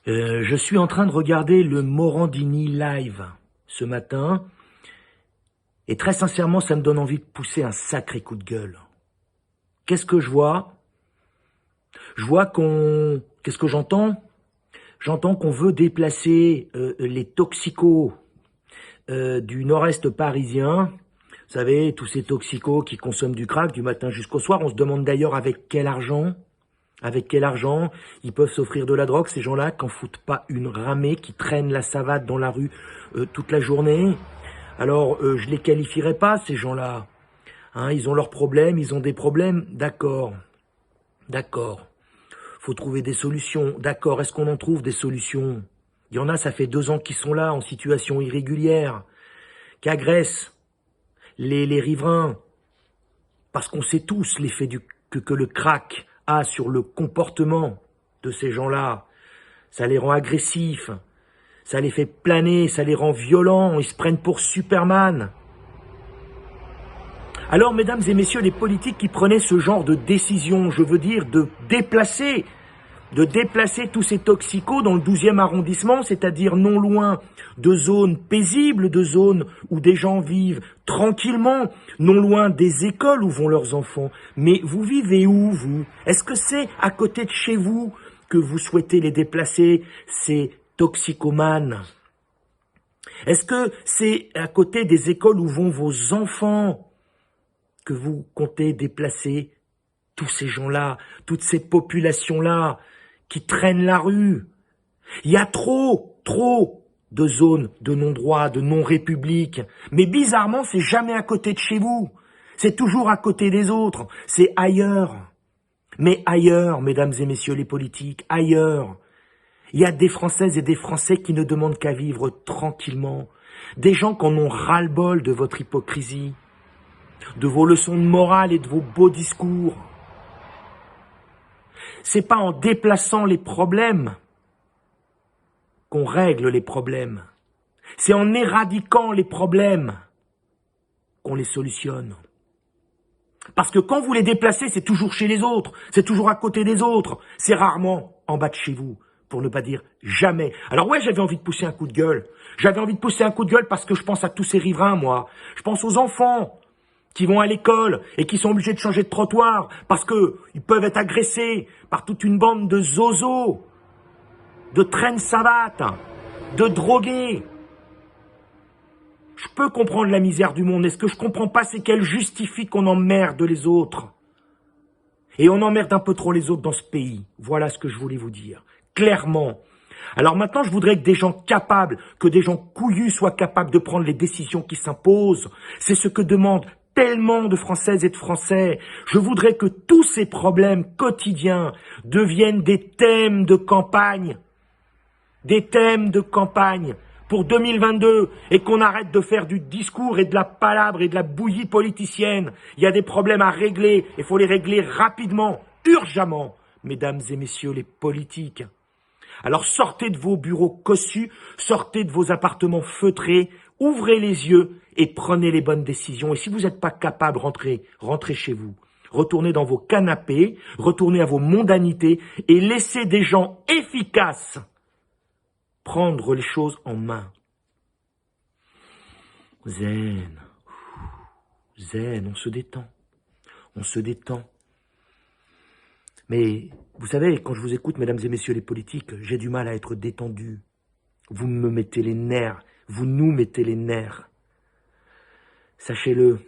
Je suis en train de regarder le Morandini live ce matin et très sincèrement, ça me donne envie de pousser un sacré coup de gueule. Qu'est-ce que je vois? Je vois Qu'est-ce que j'entends? J'entends qu'on veut déplacer les toxicos du nord-est parisien. Vous savez, tous ces toxicos qui consomment du crack du matin jusqu'au soir. On se demande d'ailleurs avec quel argent. Avec quel argent ils peuvent s'offrir de la drogue, ces gens-là, qui n'en foutent pas une ramée, qui traînent la savate dans la rue toute la journée. Alors, je les qualifierais pas, ces gens-là. Hein, ils ont leurs problèmes, ils ont des problèmes, d'accord. D'accord. Faut trouver des solutions, d'accord. Est-ce qu'on en trouve des solutions? Il y en a, ça fait 2 ans qu'ils sont là, en situation irrégulière, qui agressent les riverains. Parce qu'on sait tous l'effet que le crack a sur le comportement de ces gens-là. Ça les rend agressifs, ça les fait planer, ça les rend violents, ils se prennent pour Superman. Alors, mesdames et messieurs, les politiques qui prenaient ce genre de décision, je veux dire de déplacer tous ces toxicos dans le 12e arrondissement, c'est-à-dire non loin de zones paisibles, de zones où des gens vivent tranquillement, non loin des écoles où vont leurs enfants. Mais vous vivez où, vous? Est-ce que c'est à côté de chez vous que vous souhaitez les déplacer, ces toxicomanes? Est-ce que c'est à côté des écoles où vont vos enfants que vous comptez déplacer tous ces gens-là, toutes ces populations-là qui traînent la rue? Il y a trop de zones de non-droit, de non-république. Mais bizarrement, c'est jamais à côté de chez vous. C'est toujours à côté des autres. C'est ailleurs. Mais ailleurs, mesdames et messieurs les politiques, ailleurs. Il y a des Françaises et des Français qui ne demandent qu'à vivre tranquillement. Des gens qui en ont ras-le-bol de votre hypocrisie, de vos leçons de morale et de vos beaux discours. C'est pas en déplaçant les problèmes qu'on règle les problèmes. C'est en éradiquant les problèmes qu'on les solutionne. Parce que quand vous les déplacez, c'est toujours chez les autres, c'est toujours à côté des autres, c'est rarement en bas de chez vous, pour ne pas dire jamais. Alors ouais, j'avais envie de pousser un coup de gueule. J'avais envie de pousser un coup de gueule parce que je pense à tous ces riverains, moi. Je pense aux enfants qui vont à l'école et qui sont obligés de changer de trottoir parce que ils peuvent être agressés par toute une bande de zozos, de traînes savates, de drogués. Je peux comprendre la misère du monde. Et ce que je comprends pas, c'est qu'elle justifie qu'on emmerde les autres. Et on emmerde un peu trop les autres dans ce pays. Voilà ce que je voulais vous dire. Clairement. Alors maintenant, je voudrais que des gens capables, que des gens couillus soient capables de prendre les décisions qui s'imposent. C'est ce que demandent tellement de Françaises et de Français. Je voudrais que tous ces problèmes quotidiens deviennent des thèmes de campagne. Des thèmes de campagne pour 2022 et qu'on arrête de faire du discours et de la palabre et de la bouillie politicienne. Il y a des problèmes à régler, il faut les régler rapidement, urgemment, mesdames et messieurs les politiques. Alors sortez de vos bureaux cossus, sortez de vos appartements feutrés, ouvrez les yeux et prenez les bonnes décisions. Et si vous n'êtes pas capable, rentrez chez vous. Retournez dans vos canapés, retournez à vos mondanités et laissez des gens efficaces prendre les choses en main. Zen, on se détend. On se détend. Mais, vous savez, quand je vous écoute, mesdames et messieurs les politiques, j'ai du mal à être détendu. Vous me mettez les nerfs. Vous nous mettez les nerfs. Sachez-le,